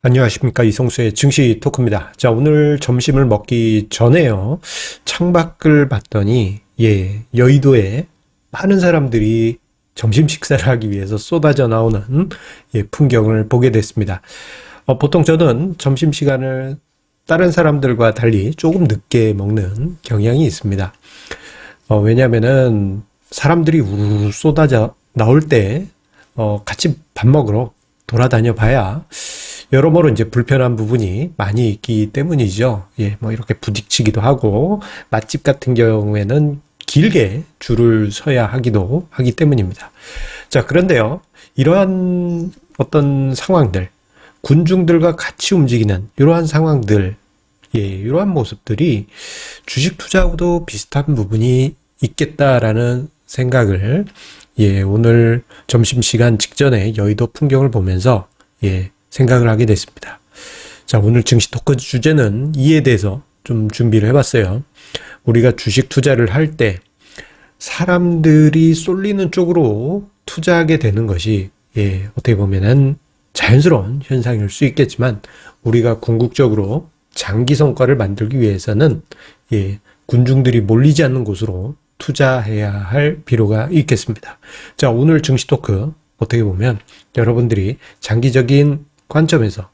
안녕하십니까. 이성수의 증시 토크입니다. 자, 오늘 점심을 먹기 전에요. 창밖을 봤더니, 여의도에 많은 사람들이 점심 식사를 하기 위해서 쏟아져 나오는 풍경을 보게 됐습니다. 보통 저는 점심시간을 다른 사람들과 달리 조금 늦게 먹는 경향이 있습니다. 왜냐면은 사람들이 우르르 쏟아져 나올 때, 같이 밥 먹으러 돌아다녀 봐야 여러모로 이제 불편한 부분이 많이 있기 때문이죠. 뭐 이렇게 부딪히기도 하고, 맛집 같은 경우에는 길게 줄을 서야 하기도 하기 때문입니다. 자, 그런데요, 이러한 어떤 상황들, 군중들과 같이 움직이는 이러한 상황들, 이러한 모습들이 주식 투자하고도 비슷한 부분이 있겠다라는 생각을, 오늘 점심시간 직전에 여의도 풍경을 보면서, 생각을 하게 됐습니다. 자, 오늘 증시 토크 주제는 이에 대해서 좀 준비를 해봤어요. 우리가 주식 투자를 할 때 사람들이 쏠리는 쪽으로 투자하게 되는 것이 어떻게 보면은 자연스러운 현상일 수 있겠지만 우리가 궁극적으로 장기 성과를 만들기 위해서는 군중들이 몰리지 않는 곳으로 투자해야 할 필요가 있겠습니다. 자, 오늘 증시 토크 어떻게 보면 여러분들이 장기적인 관점에서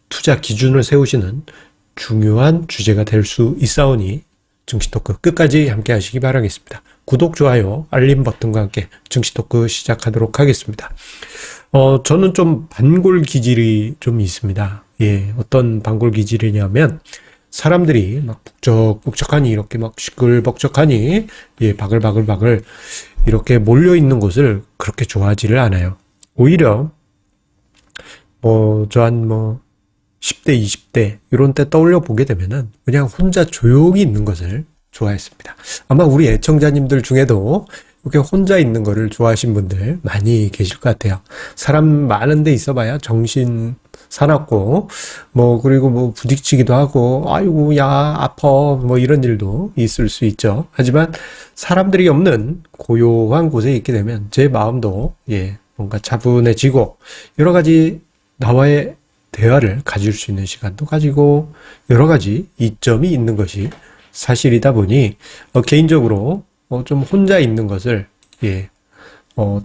투자 기준을 세우시는 중요한 주제가 될 수 있사오니 증시토크 끝까지 함께 하시기 바라겠습니다. 구독, 좋아요, 알림 버튼과 함께 증시토크 시작하도록 하겠습니다. 저는 좀 반골 기질이 좀 있습니다. 어떤 반골 기질이냐면 사람들이 막 북적북적하니 이렇게 막 시끌벅적하니 바글바글바글 이렇게 몰려있는 곳을 그렇게 좋아하지를 않아요. 오히려 저한 10대, 20대, 이런 때 떠올려 보게 되면은 그냥 혼자 조용히 있는 것을 좋아했습니다. 아마 우리 애청자님들 중에도 이렇게 혼자 있는 거를 좋아하신 분들 많이 계실 것 같아요. 사람 많은 데 있어봐야 정신 사납고, 그리고 부딪히기도 하고, 아이고, 야, 아파, 이런 일도 있을 수 있죠. 하지만 사람들이 없는 고요한 곳에 있게 되면 제 마음도, 뭔가 차분해지고, 여러 가지 나와의 대화를 가질 수 있는 시간도 가지고 여러 가지 이점이 있는 것이 사실이다 보니 개인적으로 좀 혼자 있는 것을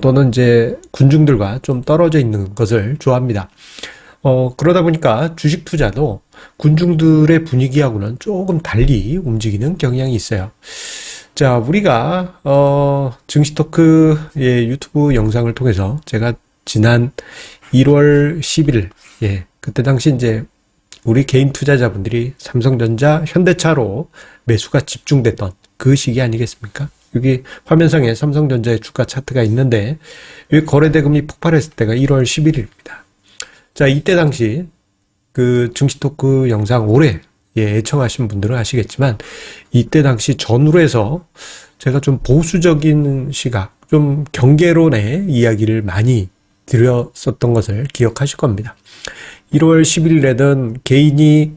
또는 이제 군중들과 좀 떨어져 있는 것을 좋아합니다. 그러다 보니까 주식 투자도 군중들의 분위기하고는 조금 달리 움직이는 경향이 있어요. 자, 우리가 증시토크 유튜브 영상을 통해서 제가 지난 1월 10일, 그때 당시 이제 우리 개인 투자자분들이 삼성전자, 현대차로 매수가 집중됐던 그 시기 아니겠습니까? 여기 화면상에 삼성전자의 주가 차트가 있는데, 여기 거래대금이 폭발했을 때가 1월 11일입니다. 자, 이때 당시 그 증시토크 영상 오래 애청하신 분들은 아시겠지만, 이때 당시 전후로 해서 제가 좀 보수적인 시각, 좀 경계론의 이야기를 많이 드렸었던 것을 기억하실 겁니다. 1월 10일에는 개인이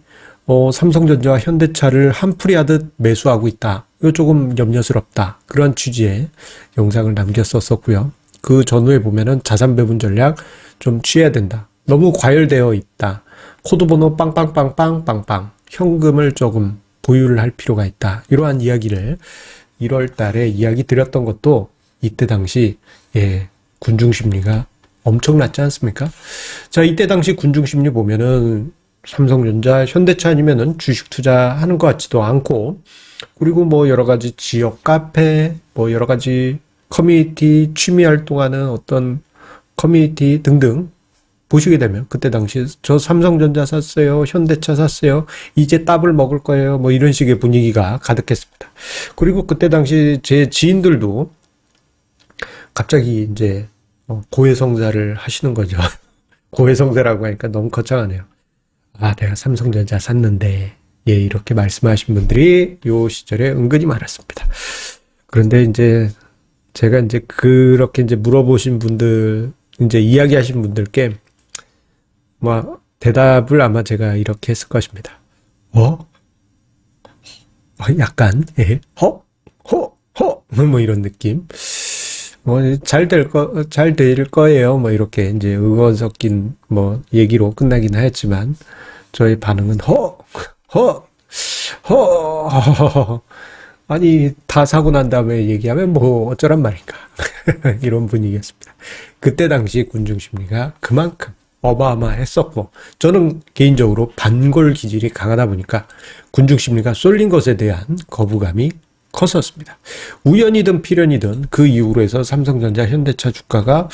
삼성전자와 현대차를 한풀이 하듯 매수하고 있다. 이거 조금 염려스럽다. 그런 취지의 영상을 남겼었고요. 그 전후에 보면은 자산 배분 전략 좀 취해야 된다. 너무 과열되어 있다. 코드번호 빵빵빵빵빵빵. 현금을 조금 보유를 할 필요가 있다. 이러한 이야기를 1월 달에 이야기 드렸던 것도 이때 당시 군중 심리가 엄청났지 않습니까? 자, 이때 당시 군중 심리 보면은 삼성전자, 현대차 아니면은 주식 투자하는 것 같지도 않고, 그리고 여러 가지 지역 카페, 여러 가지 커뮤니티, 취미 활동하는 어떤 커뮤니티 등등 보시게 되면 그때 당시 저 삼성전자 샀어요, 현대차 샀어요, 이제 따블 먹을 거예요, 이런 식의 분위기가 가득했습니다. 그리고 그때 당시 제 지인들도 갑자기 이제 고해성사를 하시는 거죠. 고해성사라고 하니까 너무 거창하네요. 아, 내가 삼성전자 샀는데, 이렇게 말씀하신 분들이 요 시절에 은근히 많았습니다. 그런데 이제 제가 이제 그렇게 이제 물어보신 분들, 이제 이야기하신 분들께 대답을 아마 제가 이렇게 했을 것입니다. 약간, 이런 느낌. 뭐, 잘 될 거예요. 뭐, 이렇게 이제 응원 섞인 뭐, 얘기로 끝나긴 했지만, 저의 반응은, 허. 아니, 다 사고 난 다음에 얘기하면 뭐, 어쩌란 말인가. 이런 분위기였습니다. 그때 당시 군중 심리가 그만큼 어마어마했었고, 저는 개인적으로 반골 기질이 강하다 보니까 군중 심리가 쏠린 것에 대한 거부감이 컸었습니다. 우연이든 필연이든 그 이후로 해서 삼성전자, 현대차 주가가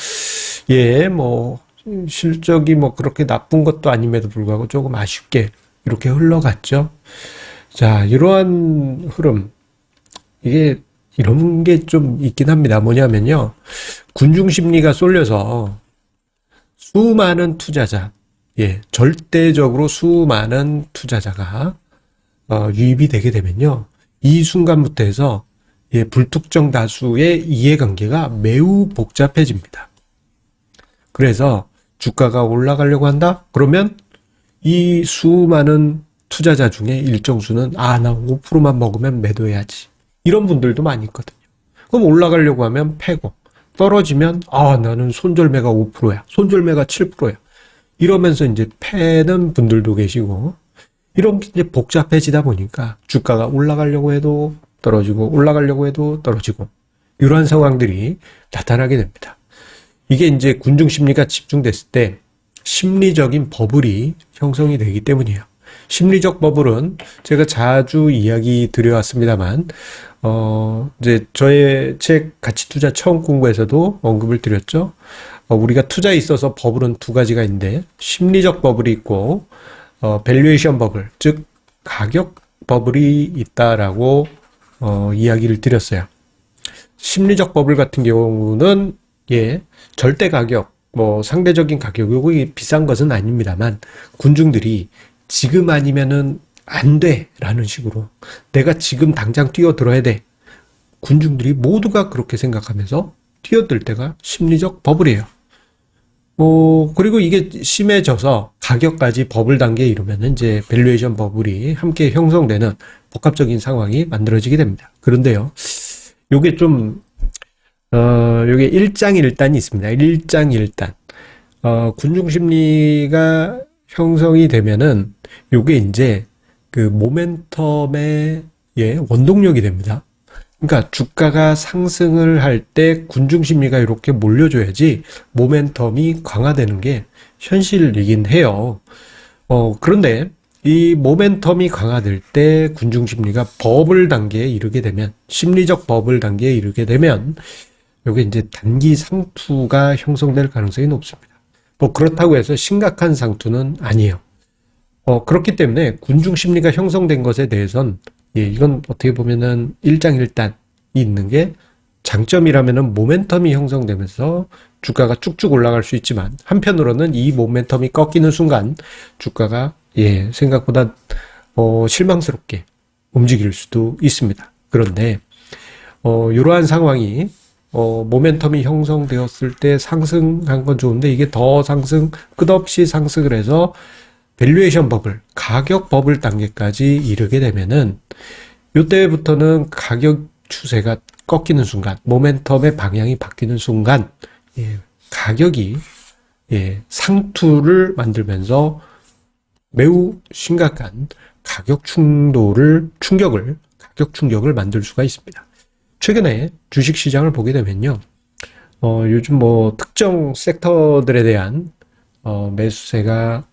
뭐 실적이 뭐 그렇게 나쁜 것도 아님에도 불구하고 조금 아쉽게 이렇게 흘러갔죠. 자, 이러한 흐름, 이게 이런 게 좀 있긴 합니다. 뭐냐면요, 군중 심리가 쏠려서 수많은 투자자, 절대적으로 수많은 투자자가 유입이 되게 되면요, 이 순간부터 해서 불특정 다수의 이해관계가 매우 복잡해집니다. 그래서 주가가 올라가려고 한다? 그러면 이 수많은 투자자 중에 일정 수는 나 5%만 먹으면 매도해야지. 이런 분들도 많이 있거든요. 그럼 올라가려고 하면 패고, 떨어지면 나는 손절매가 5%야. 손절매가 7%야. 이러면서 이제 패는 분들도 계시고, 이런 게 이제 복잡해지다 보니까 주가가 올라가려고 해도 떨어지고 올라가려고 해도 떨어지고 이러한 상황들이 나타나게 됩니다. 이게 이제 군중 심리가 집중됐을 때 심리적인 버블이 형성이 되기 때문이에요. 심리적 버블은 제가 자주 이야기 드려왔습니다만, 이제 저의 책 가치 투자 처음 공부에서도 언급을 드렸죠. 우리가 투자에 있어서 버블은 두 가지가 있는데 심리적 버블이 있고 밸류에이션 버블, 즉 가격 버블이 있다라고 이야기를 드렸어요. 심리적 버블 같은 경우는 절대 가격, 뭐 상대적인 가격, 요거 비싼 것은 아닙니다만 군중들이 지금 아니면은 안 돼라는 식으로 내가 지금 당장 뛰어들어야 돼. 군중들이 모두가 그렇게 생각하면서 뛰어들 때가 심리적 버블이에요. 그리고 이게 심해져서 가격까지 버블 단계에 이르면 이제 밸류에이션 버블이 함께 형성되는 복합적인 상황이 만들어지게 됩니다. 그런데요, 요게 좀, 요게 일장일단이 있습니다. 일장일단. 군중 심리가 형성이 되면은 요게 이제 그 모멘텀의 원동력이 됩니다. 그러니까 주가가 상승을 할 때 군중 심리가 이렇게 몰려줘야지 모멘텀이 강화되는 게 현실이긴 해요. 그런데 이 모멘텀이 강화될 때 군중 심리가 버블 단계에 이르게 되면, 심리적 버블 단계에 이르게 되면 이게 이제 단기 상투가 형성될 가능성이 높습니다. 뭐 그렇다고 해서 심각한 상투는 아니에요. 그렇기 때문에 군중 심리가 형성된 것에 대해선 이건 어떻게 보면은 일장일단이 있는 게 장점이라면은 모멘텀이 형성되면서 주가가 쭉쭉 올라갈 수 있지만, 한편으로는 이 모멘텀이 꺾이는 순간 주가가 생각보다 실망스럽게 움직일 수도 있습니다. 그런데 이러한 상황이 모멘텀이 형성되었을 때 상승한 건 좋은데, 이게 더 끝없이 상승을 해서 밸류에이션 버블, 가격 버블 단계까지 이르게 되면은 이때부터는 가격 추세가 꺾이는 순간, 모멘텀의 방향이 바뀌는 순간, 가격이 상투를 매우 심각한 가격 충격을 만들 수가 있습니다. 최근에 주식 시장을 보게 되면요, 요즘 뭐 특정 섹터들에 대한 매수세가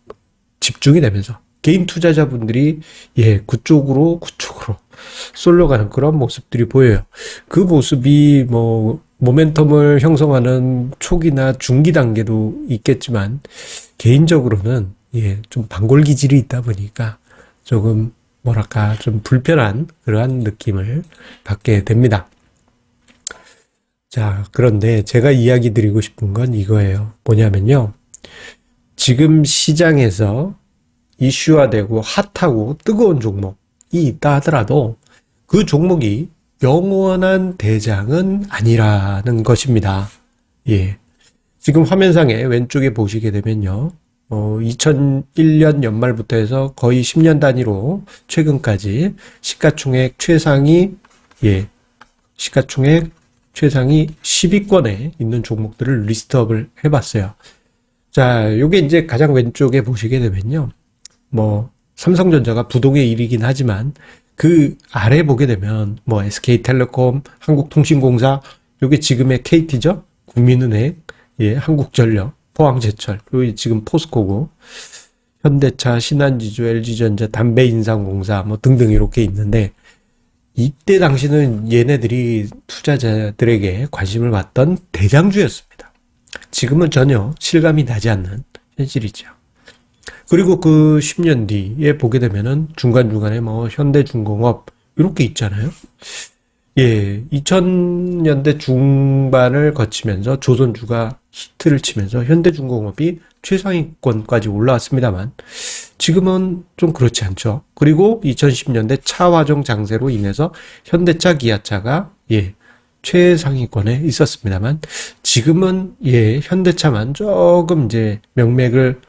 집중이 되면서 개인 투자자분들이 그쪽으로 쏠려가는 그런 모습들이 보여요. 그 모습이 뭐 모멘텀을 형성하는 초기나 중기 단계도 있겠지만, 개인적으로는 좀 반골 기질이 있다 보니까 조금 좀 불편한 그러한 느낌을 받게 됩니다. 자, 그런데 제가 이야기 드리고 싶은 건 이거예요. 뭐냐면요, 지금 시장에서 이슈화되고 핫하고 뜨거운 종목이 있다 하더라도 그 종목이 영원한 대장은 아니라는 것입니다. 지금 화면상에 왼쪽에 보시게 되면요, 2001년 연말부터 해서 거의 10년 단위로 최근까지 시가총액 최상위, 시가총액 최상위 10위권에 있는 종목들을 리스트업을 해봤어요. 자, 요게 이제 가장 왼쪽에 보시게 되면요. 뭐, 삼성전자가 부동의 1위긴 하지만 그 아래 보게 되면 뭐 SK텔레콤, 한국통신공사, 요게 지금의 KT죠? 국민은행, 예, 한국전력, 포항제철, 요게 지금 포스코고, 현대차, 신한지주, LG전자, 담배인상공사 뭐 등등 이렇게 있는데 이때 당시는 얘네들이 투자자들에게 관심을 받던 대장주였습니다. 지금은 전혀 실감이 나지 않는 현실이죠. 그리고 그 10년 뒤에 보게 되면은 중간중간에 뭐 현대중공업 이렇게 있잖아요. 예, 2000년대 중반을 거치면서 조선주가 히트를 치면서 현대중공업이 최상위권까지 올라왔습니다만 지금은 좀 그렇지 않죠. 그리고 2010년대 차화정 장세로 인해서 현대차, 기아차가 예, 최상위권에 있었습니다만 지금은 예, 현대차만 조금 이제 명맥을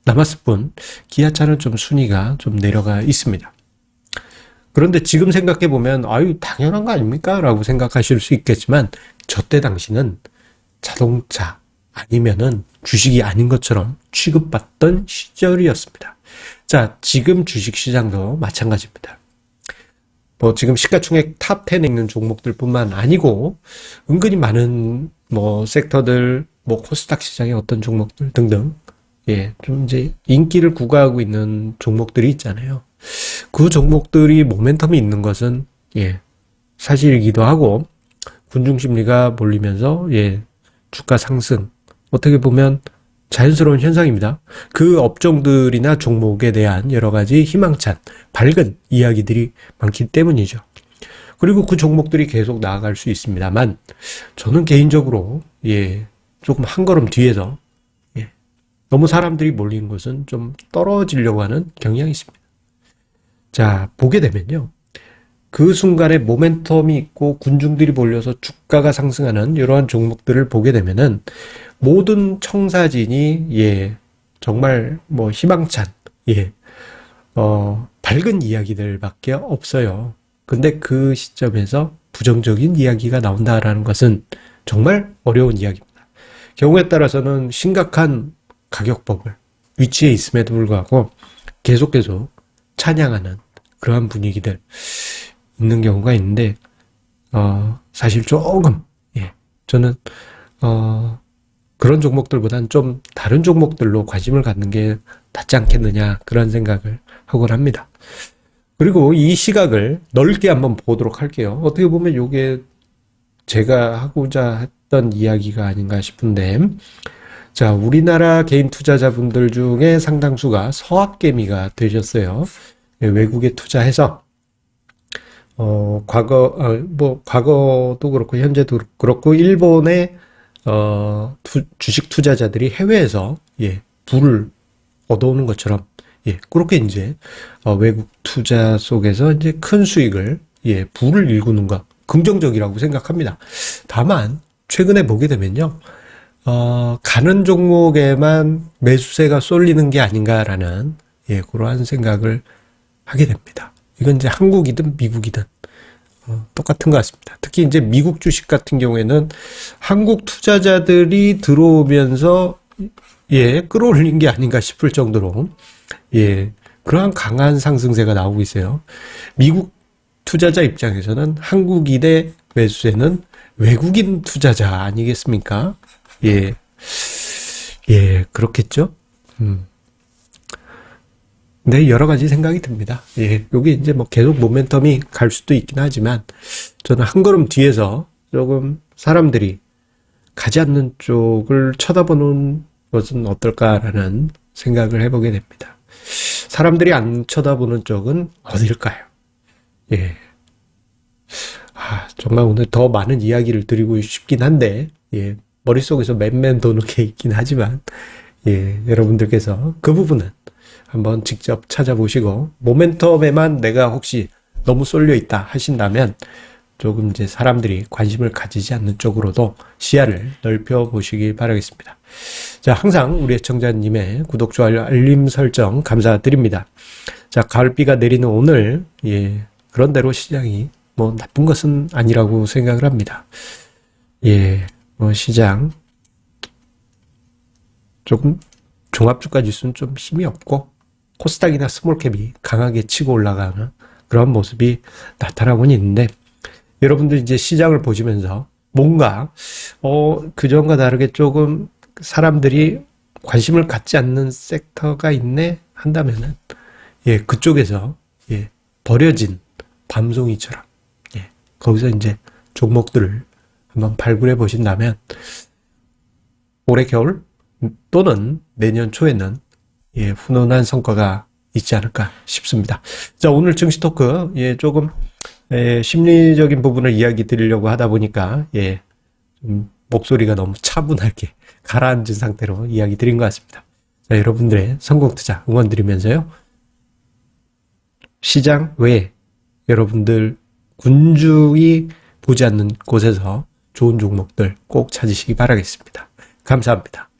남았을 뿐 기아차는 좀 순위가 좀 내려가 있습니다. 그런데 지금 생각해 보면 아유 당연한 거 아닙니까? 라고 생각하실 수 있겠지만 저때 당시는 자동차 아니면은 주식이 아닌 것처럼 취급받던 시절이었습니다. 자, 지금 주식시장도 마찬가지입니다. 뭐 지금 시가총액 탑 10에 있는 종목들뿐만 아니고 은근히 많은 뭐 섹터들, 뭐 코스닥 시장의 어떤 종목들 등등 예, 좀 이제 인기를 구가하고 있는 종목들이 있잖아요. 그 종목들이 모멘텀이 있는 것은 예, 사실이기도 하고 군중 심리가 몰리면서 예, 주가 상승 어떻게 보면 자연스러운 현상입니다. 그 업종들이나 종목에 대한 여러 가지 희망찬 밝은 이야기들이 많기 때문이죠. 그리고 그 종목들이 계속 나아갈 수 있습니다만 저는 개인적으로 예, 조금 한 걸음 뒤에서 예, 너무 사람들이 몰린 것은 좀 떨어지려고 하는 경향이 있습니다. 자, 보게 되면요. 그 순간에 모멘텀이 있고 군중들이 몰려서 주가가 상승하는 이러한 종목들을 보게 되면은 모든 청사진이 예, 정말 뭐 희망찬 예, 밝은 이야기들밖에 없어요. 근데 그 시점에서 부정적인 이야기가 나온다라는 것은 정말 어려운 이야기입니다. 경우에 따라서는 심각한 가격법을 위치에 있음에도 불구하고 계속 찬양하는 그러한 분위기들 있는 경우가 있는데 사실 조금 예, 저는 그런 종목들보다는 좀 다른 종목들로 관심을 갖는 게 낫지 않겠느냐 그런 생각을 하곤 합니다. 그리고 이 시각을 넓게 한번 보도록 할게요. 어떻게 보면 이게 제가 하고자 했던 이야기가 아닌가 싶은데 자, 우리나라 개인 투자자분들 중에 상당수가 서학개미가 되셨어요. 외국에 투자해서 과거도 그렇고 현재도 그렇고 일본의 주식 투자자들이 해외에서 예, 부를 얻어오는 것처럼 예, 그렇게 이제 외국 투자 속에서 이제 큰 수익을 예, 부를 일구는 것 긍정적이라고 생각합니다. 다만 최근에 보게 되면요. 가는 종목에만 매수세가 쏠리는 게 아닌가라는 예, 그러한 생각을 하게 됩니다. 이건 이제 한국이든 미국이든 똑같은 것 같습니다. 특히 이제 미국 주식 같은 경우에는 한국 투자자들이 들어오면서 예, 끌어올린 게 아닌가 싶을 정도로 예, 그러한 강한 상승세가 나오고 있어요. 미국 투자자 입장에서는 한국인의 매수세는 외국인 투자자 아니겠습니까? 예, 예, 그렇겠죠? 네, 여러 가지 생각이 듭니다. 예, 여기 이제 뭐 계속 모멘텀이 갈 수도 있긴 하지만 저는 한 걸음 뒤에서 조금 사람들이 가지 않는 쪽을 쳐다보는 것은 어떨까라는 생각을 해보게 됩니다. 사람들이 안 쳐다보는 쪽은 어딜까요? 예. 정말 오늘 더 많은 이야기를 드리고 싶긴 한데, 예, 머릿속에서 맨맨 도는 게 있긴 하지만, 예, 여러분들께서 그 부분은 한번 직접 찾아보시고 모멘텀에만 내가 혹시 너무 쏠려 있다 하신다면 조금 이제 사람들이 관심을 가지지 않는 쪽으로도 시야를 넓혀 보시기 바라겠습니다. 자, 항상 우리 애청자님의 구독, 좋아요, 알림 설정 감사드립니다. 자, 가을비가 내리는 오늘 예, 그런 대로 시장이 뭐 나쁜 것은 아니라고 생각을 합니다. 예, 뭐 시장 조금 종합주가 지수는 좀 힘이 없고 코스닥이나 스몰캡이 강하게 치고 올라가는 그런 모습이 나타나고는 있는데 여러분들 이제 시장을 보시면서 뭔가 그전과 다르게 조금 사람들이 관심을 갖지 않는 섹터가 있네 한다면은 예, 그쪽에서 예, 버려진 밤송이처럼 예, 거기서 이제 종목들을 한번 발굴해 보신다면 올해 겨울 또는 내년 초에는 예, 훈훈한 성과가 있지 않을까 싶습니다. 자, 오늘 증시 토크 예, 조금 심리적인 부분을 이야기 드리려고 하다 보니까 예, 목소리가 너무 차분하게 가라앉은 상태로 이야기 드린 것 같습니다. 자, 여러분들의 성공 투자 응원 드리면서요. 시장 외에 여러분들 군주이 보지 않는 곳에서 좋은 종목들 꼭 찾으시기 바라겠습니다. 감사합니다.